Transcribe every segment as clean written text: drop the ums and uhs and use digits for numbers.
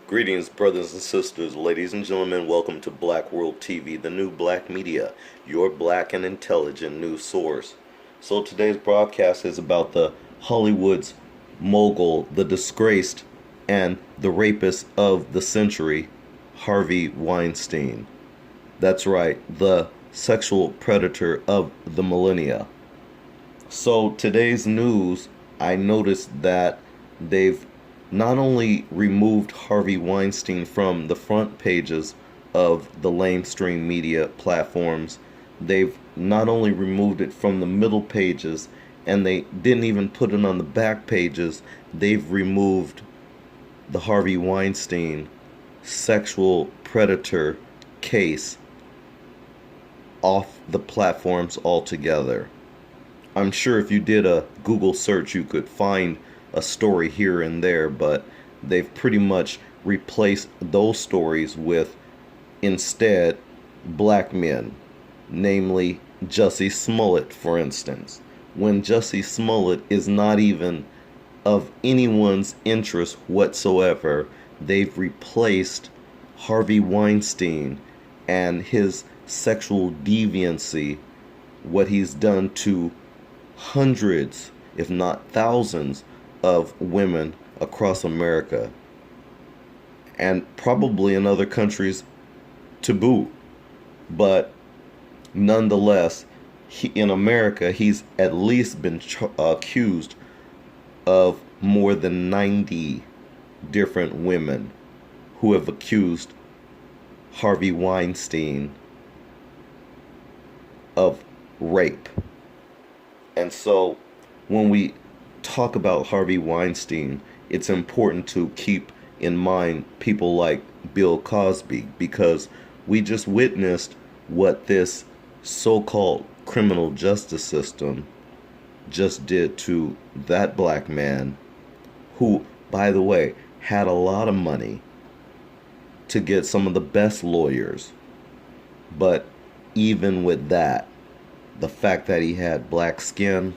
Greetings, brothers and sisters, ladies and gentlemen. Welcome to Black World TV, the new black media, your black and intelligent news source. So today's broadcast is about the Hollywood's mogul, the disgraced, and the rapist of the century, Harvey Weinstein. That's right, the sexual predator of the millennia. So today's news, I noticed that they've not only removed Harvey Weinstein from the front pages of the mainstream media platforms, they've not only removed it from the middle pages, and they didn't even put it on the back pages, they've removed the Harvey Weinstein sexual predator case off the platforms altogether. I'm sure if you did a Google search, you could find a story here and there, but they've pretty much replaced those stories with instead black men, namely Jussie Smollett, for instance. When Jussie Smollett is not even of anyone's interest whatsoever, they've replaced Harvey Weinstein and his sexual deviancy, what he's done to hundreds, if not thousands, of women across America and probably in other countries to boot. But nonetheless, in America, he's at least been accused of more than 90 different women who have accused Harvey Weinstein of rape. And so when we talk about Harvey Weinstein, it's important to keep in mind people like Bill Cosby, because we just witnessed what this so-called criminal justice system just did to that black man who, by the way, had a lot of money to get some of the best lawyers. But even with that, the fact that he had black skin,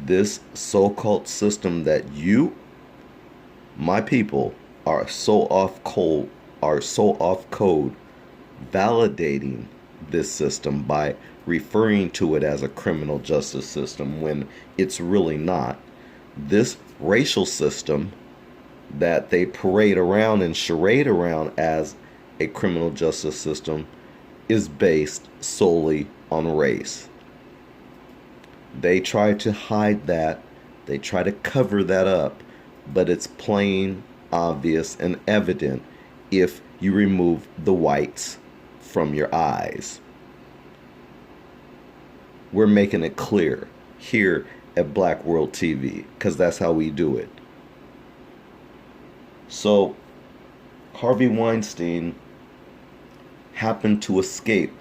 this so-called system that you, my people, are so off code, validating this system by referring to it as a criminal justice system when it's really not. This racial system that they parade around and charade around as a criminal justice system is based solely on race. They try to hide that, they try to cover that up, but it's plain, obvious, and evident if you remove the whites from your eyes. We're making it clear here at Black World TV, because that's how we do it. So, Harvey Weinstein happened to escape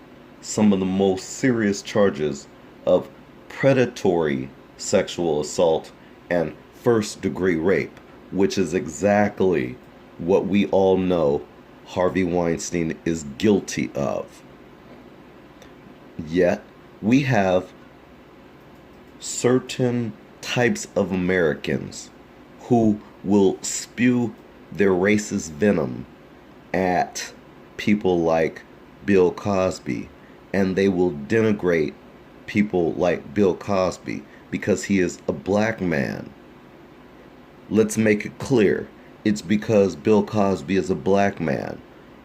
some of the most serious charges of predatory sexual assault and first-degree rape, which is exactly what we all know Harvey Weinstein is guilty of. Yet, we have certain types of Americans who will spew their racist venom at people like Bill Cosby, and they will denigrate people like Bill Cosby because he is a black man. Let's make it clear. It's because Bill Cosby is a black man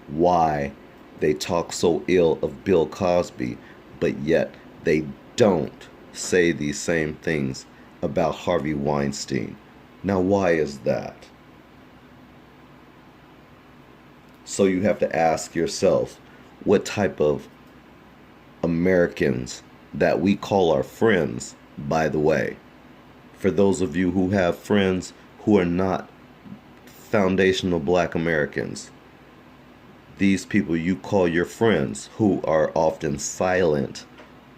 why they talk so ill of Bill Cosby, but yet they don't say these same things about Harvey Weinstein. Now, why is that? So you have to ask yourself, what type of Americans that we call our friends, by the way, for those of you who have friends who are not foundational black Americans, these people you call your friends, who are often silent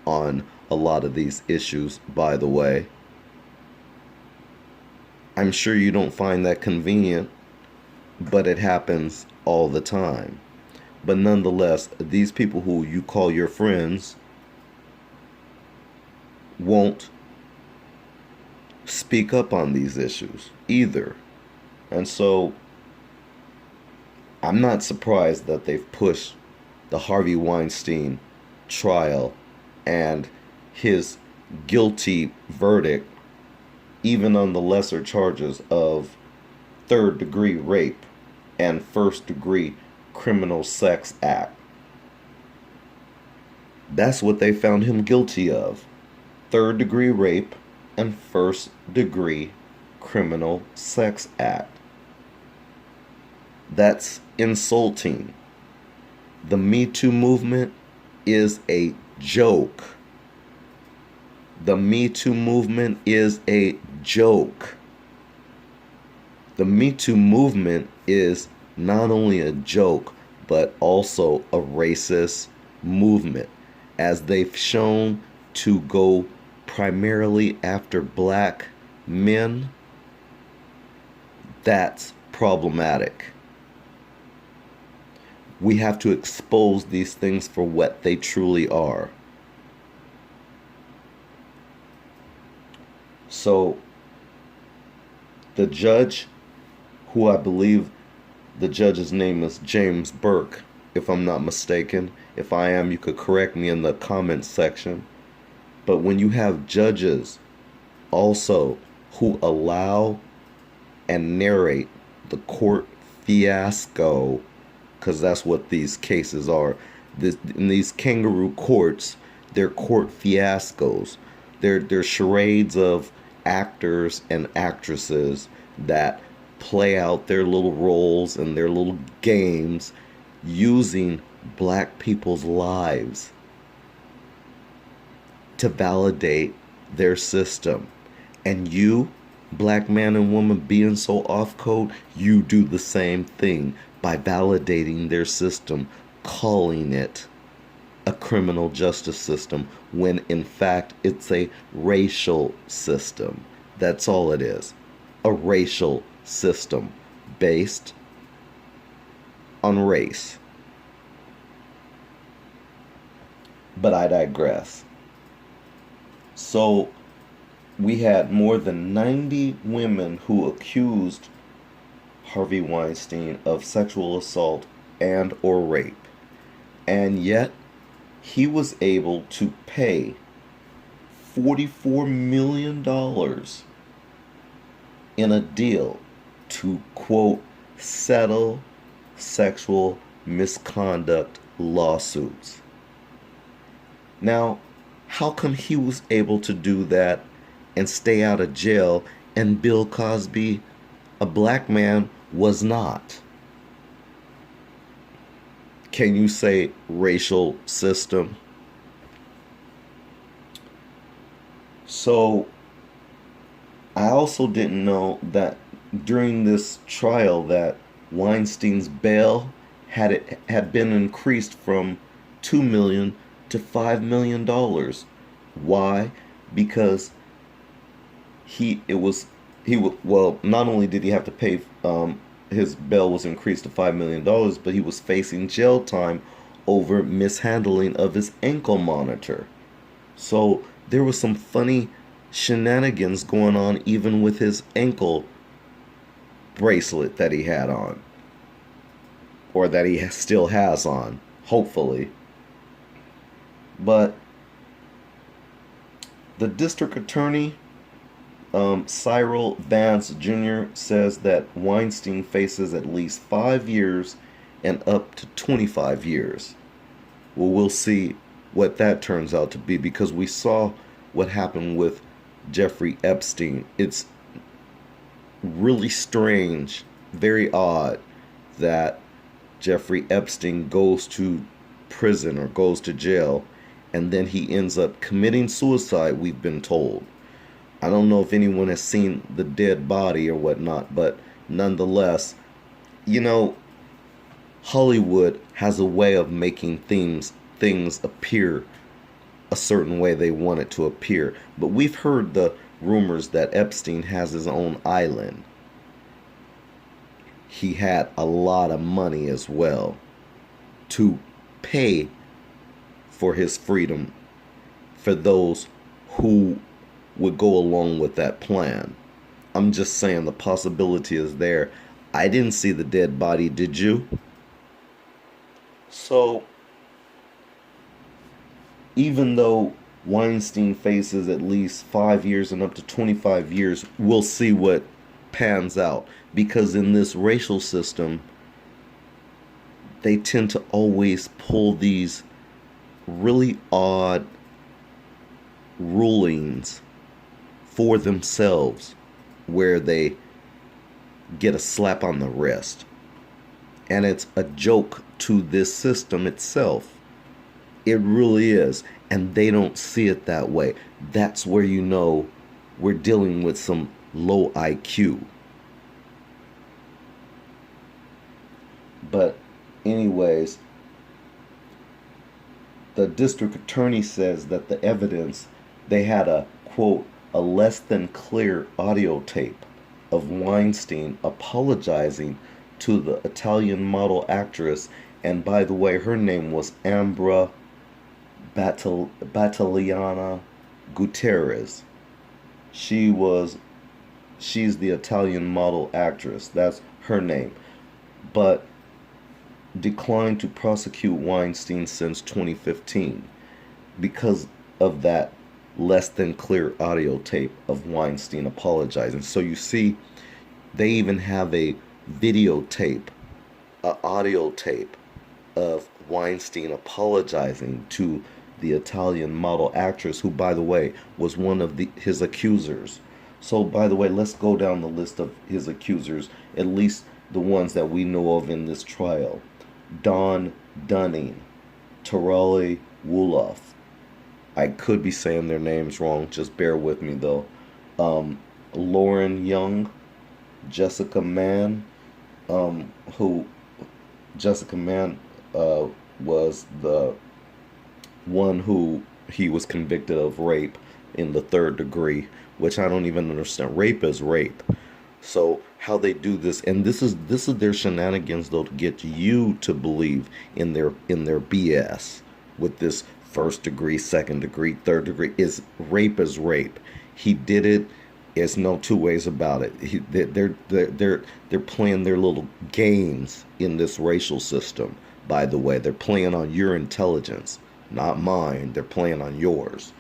on a lot of these issues, by the way, I'm sure you don't find that convenient, but it happens all the time. But nonetheless, these people who you call your friends won't speak up on these issues either. And so I'm not surprised that they've pushed the Harvey Weinstein trial and his guilty verdict, even on the lesser charges of third-degree rape and first-degree criminal sex act. That's what they found him guilty of. Third-degree rape and first-degree criminal sex act. That's insulting. The Me Too movement is a joke. The Me Too movement is a joke. The Me Too movement is not only a joke, but also a racist movement, as they've shown to go primarily after black men. That's problematic. We have to expose these things for what they truly are. So, the judge, who I believe the judge's name is James Burke, if I'm not mistaken. If I am, you could correct me in the comments section. But when you have judges also who allow and narrate the court fiasco, because that's what these cases are. In these kangaroo courts, they're court fiascos. They're charades of actors and actresses that play out their little roles and their little games using black people's lives to validate their system. And you, black man and woman, being so off code, you do the same thing by validating their system, calling it a criminal justice system, when in fact it's a racial system. That's all it is. A racial system based on race. But I digress. So we had more than 90 women who accused Harvey Weinstein of sexual assault and or rape. And yet he was able to pay $44 million in a deal to, quote, settle sexual misconduct lawsuits. Now, how come he was able to do that and stay out of jail, and Bill Cosby, a black man, was not? Can you say racial system? So, I also didn't know that during this trial that Weinstein's bail had been increased from $2 million to $5 million. Why? Because not only did he have to pay, his bail was increased to $5 million, but he was facing jail time over mishandling of his ankle monitor. So there was some funny shenanigans going on even with his ankle bracelet that he had on, or that he still has on, hopefully. But the district attorney, Cyril Vance Jr., says that Weinstein faces at least 5 years and up to 25 years. Well, we'll see what that turns out to be, because we saw what happened with Jeffrey Epstein. It's really strange, very odd, that Jeffrey Epstein goes to prison or goes to jail, and then he ends up committing suicide, we've been told. I don't know if anyone has seen the dead body or whatnot, but nonetheless, Hollywood has a way of making things appear a certain way they want it to appear. But we've heard the rumors that Epstein has his own island. He had a lot of money as well to pay for his freedom for those who would go along with that plan. I'm just saying the possibility is there. I didn't see the dead body, did you? So, even though Weinstein faces at least 5 years and up to 25 years, we'll see what pans out. Because in this racial system, they tend to always pull these really odd rulings for themselves where they get a slap on the wrist. And it's a joke to this system itself. It really is. And they don't see it that way. That's where you know we're dealing with some low IQ. But, anyways, the district attorney says that the evidence, they had a, quote, a less than clear audio tape of Weinstein apologizing to the Italian model actress. And by the way, her name was Ambra Battagliana Gutierrez. She's the Italian model actress. That's her name. But declined to prosecute Weinstein since 2015 because of that less than clear audio tape of Weinstein apologizing. So you see, they even have a videotape, a audio tape of Weinstein apologizing to the Italian model actress, who, by the way, was one of his accusers. So, by the way, let's go down the list of his accusers, at least the ones that we know of in this trial. Dawn Dunning, Tarali Wolof. I could be saying their names wrong, just bear with me though. Lauren Young, Jessica Mann, who Jessica Mann was the one who he was convicted of rape in the 3rd degree, which I don't even understand. Rape is rape. So how they do this, and this is their shenanigans though, to get you to believe in their BS with this 1st degree, 2nd degree, 3rd degree. Is rape is rape. He did it. There's no two ways about it. They're playing their little games in this racial system. By the way, they're playing on your intelligence, not mine. They're playing on yours.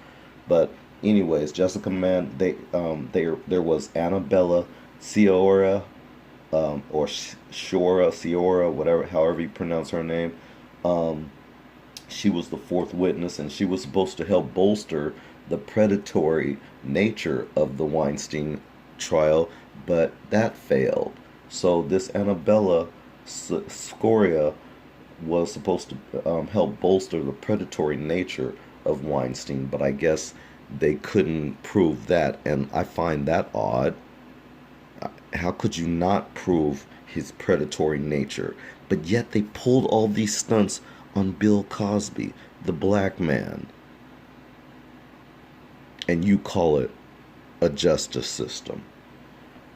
But anyways, Jessica Mann. There was Annabella Ciora, or Ciora, whatever, however you pronounce her name. She was the 4th witness, and she was supposed to help bolster the predatory nature of the Weinstein trial, but that failed. So this Annabella Scoria was supposed to help bolster the predatory nature of Weinstein, but I guess they couldn't prove that, and I find that odd. How could you not prove his predatory nature? But yet they pulled all these stunts on Bill Cosby, the black man. And you call it a justice system.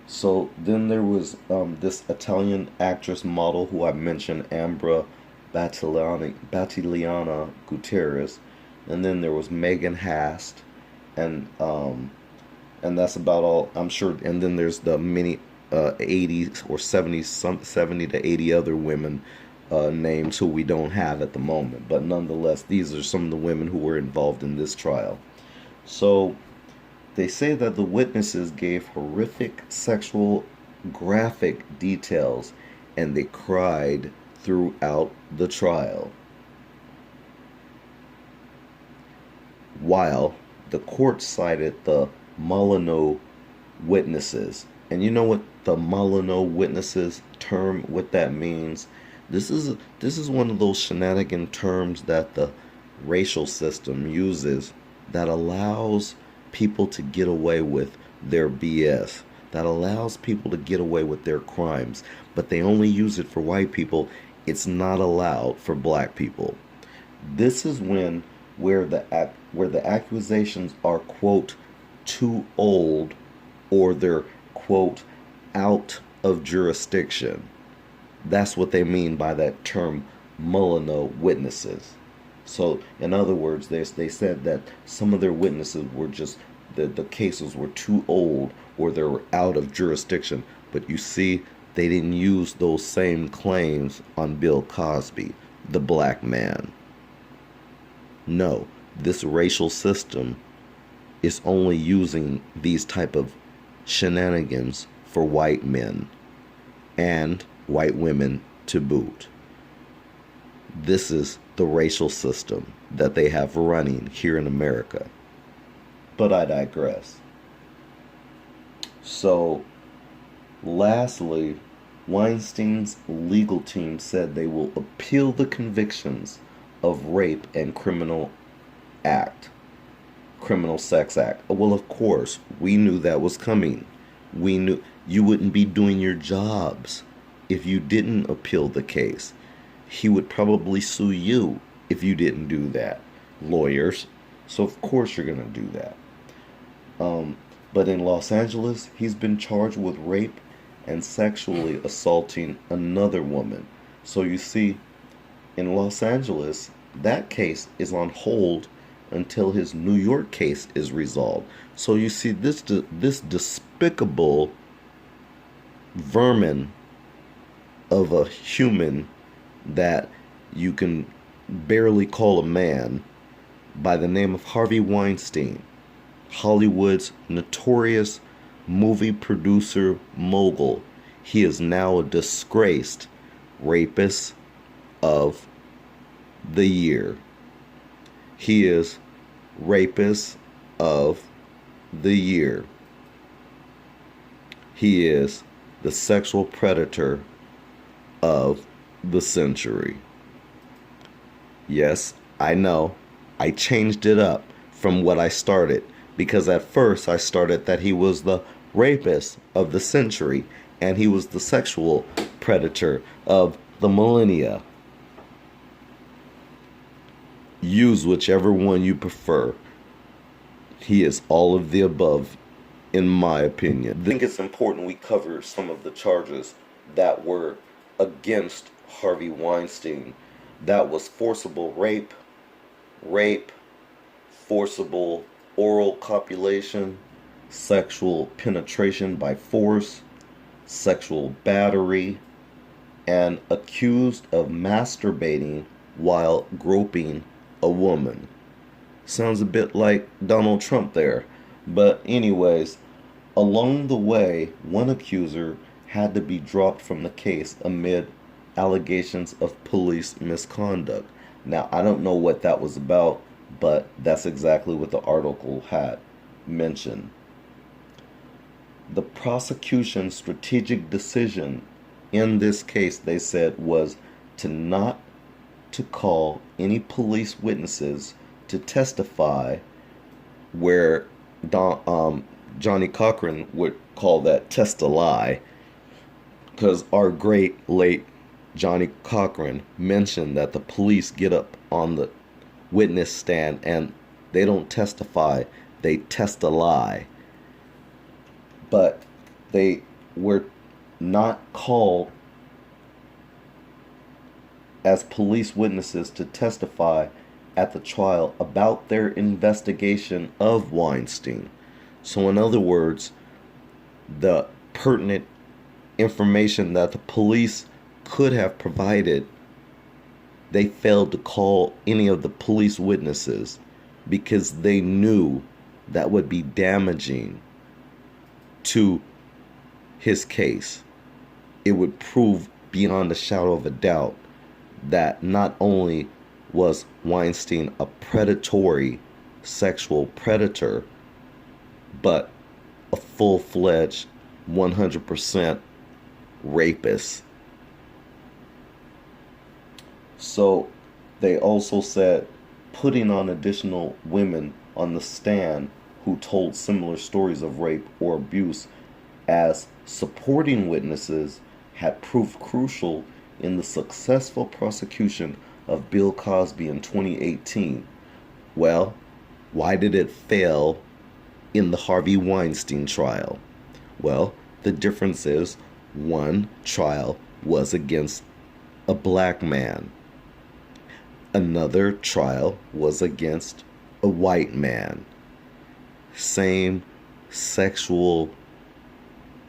So then there was this Italian actress model who I mentioned, Ambra Battagliana Gutierrez. And then there was Megan Hast, and that's about all, I'm sure. And then there's the many 80 or 70 to 80 other women names who we don't have at the moment. But nonetheless, these are some of the women who were involved in this trial. So they say that the witnesses gave horrific sexual graphic details, and they cried throughout the trial. While the court cited the Molyneux witnesses. And you know what the Molyneux witnesses term, what that means? This is one of those shenanigan terms that the racial system uses that allows people to get away with their BS, that allows people to get away with their crimes, but they only use it for white people. It's not allowed for black people. This is where the accusations are, quote, too old, or they're, quote, out of jurisdiction. That's what they mean by that term, Molyneux witnesses. So, in other words, they said that some of their witnesses were just, the cases were too old, or they were out of jurisdiction. But you see, they didn't use those same claims on Bill Cosby. the black man. No, this racial system is only using these type of shenanigans for white men and white women to boot. This is the racial system that they have running here in America. But I digress. So, lastly, Weinstein's legal team said they will appeal the convictions of rape and criminal sex act. Well, of course, we knew that was coming. We knew you wouldn't be doing your jobs if you didn't appeal the case. He would probably sue you if you didn't do that. Lawyers. So of course you're going to do that. But in Los Angeles, he's been charged with rape and sexually assaulting another woman. So you see, in Los Angeles, that case is on hold until his New York case is resolved. So you see, this despicable vermin of a human that you can barely call a man, by the name of Harvey Weinstein, Hollywood's notorious movie producer mogul. He is now a disgraced rapist of the year. He is rapist of the year. He is the sexual predator of the century. Yes, I know. I changed it up from what I started, because at first I started that he was the rapist of the century and he was the sexual predator of the millennia. Use whichever one you prefer. He is all of the above, in my opinion. I think it's important we cover some of the charges that were against Harvey Weinstein. That was forcible rape, forcible oral copulation, sexual penetration by force, sexual battery, and accused of masturbating while groping a woman. Sounds a bit like Donald Trump there. But anyways, along the way, one accuser had to be dropped from the case amid allegations of police misconduct. Now, I don't know what that was about, but that's exactly what the article had mentioned. The prosecution's strategic decision in this case, they said, was to not to call any police witnesses to testify, where Johnny Cochran would call that test a lie, because our great late Johnny Cochran mentioned that the police get up on the witness stand and they don't testify, they test a lie. But they were not called as police witnesses to testify at the trial about their investigation of Weinstein. So in other words, the pertinent information that the police could have provided, they failed to call any of the police witnesses because they knew that would be damaging to his case. It would prove beyond a shadow of a doubt that not only was Weinstein a predatory sexual predator, but a full-fledged 100% rapist. So they also said putting on additional women on the stand who told similar stories of rape or abuse as supporting witnesses had proved crucial in the successful prosecution of Bill Cosby in 2018. Well, why did it fail in the Harvey Weinstein trial? Well, the difference is one trial was against a black man. Another trial was against a white man. Same sexual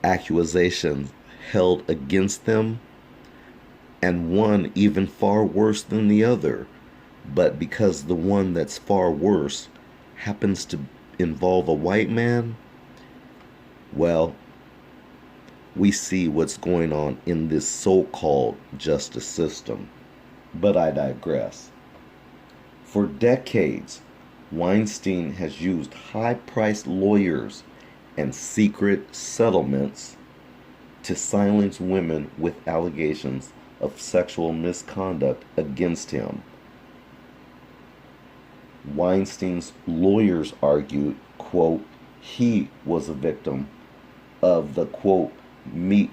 accusations held against them, and one even far worse than the other. But because the one that's far worse happens to involve a white man, well, we see what's going on in this so-called justice system. But I digress. For decades, Weinstein has used high-priced lawyers and secret settlements to silence women with allegations of sexual misconduct against him. Weinstein's lawyers argued, quote, he was a victim of the, quote,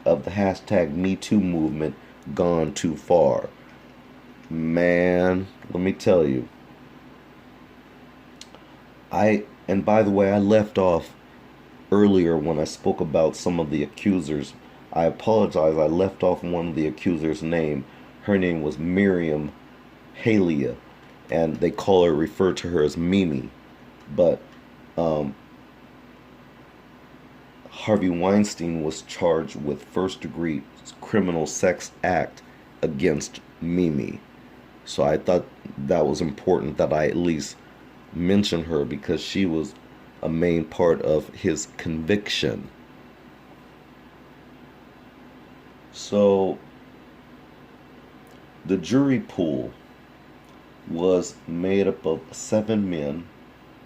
of the hashtag Me Too movement gone too far. Man, let me tell you. And by the way, I left off earlier when I spoke about some of the accusers. I apologize, I left off one of the accusers' name. Her name was Miriam Halia, and they refer to her as Mimi. But Harvey Weinstein was charged with first-degree criminal sex act against Mimi. So I thought that was important that I at least mention her because she was a main part of his conviction. So the jury pool was made up of 7 men,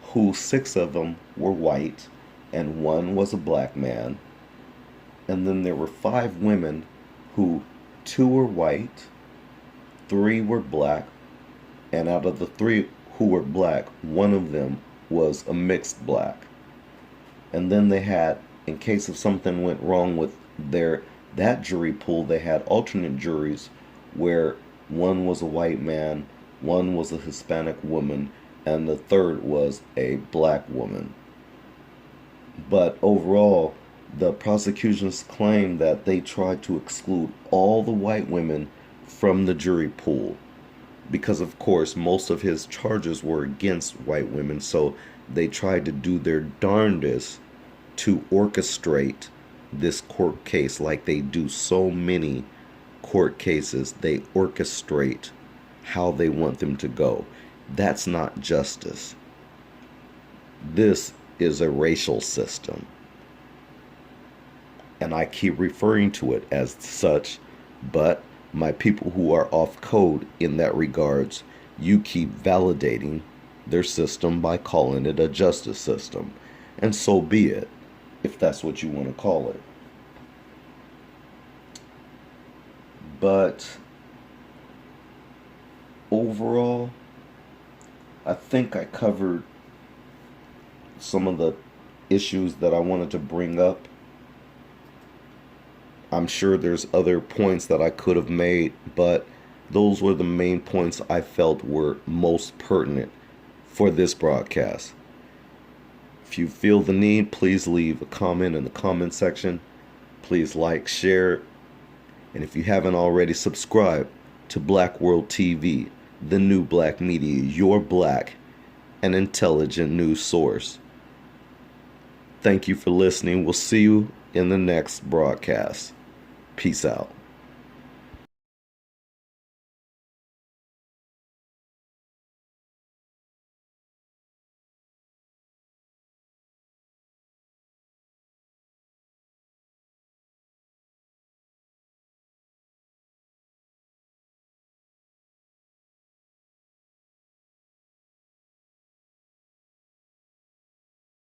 who 6 of them were white and 1 was a black man. And then there were 5 women who 2 were white, 3 were black, and out of the 3 who were black, 1 of them was a mixed black. And then they had, in case if something went wrong with that jury pool, they had alternate juries where 1 was a white man, 1 was a Hispanic woman, and the 3rd was a black woman. But overall, the prosecutions claimed that they tried to exclude all the white women from the jury pool because, of course, most of his charges were against white women, so they tried to do their darndest to orchestrate this court case like they do so many court cases. They orchestrate how they want them to go. That's not justice. This is a racial system. And I keep referring to it as such, but my people who are off code in that regards, you keep validating their system by calling it a justice system. And so be it, if that's what you want to call it. But overall, I think I covered some of the issues that I wanted to bring up. I'm sure there's other points that I could have made, but those were the main points I felt were most pertinent for this broadcast. If you feel the need, please leave a comment in the comment section. Please like, share, and if you haven't already, subscribe to Black World TV, the new black media, your black and intelligent news source. Thank you for listening. We'll see you in the next broadcast. Peace out.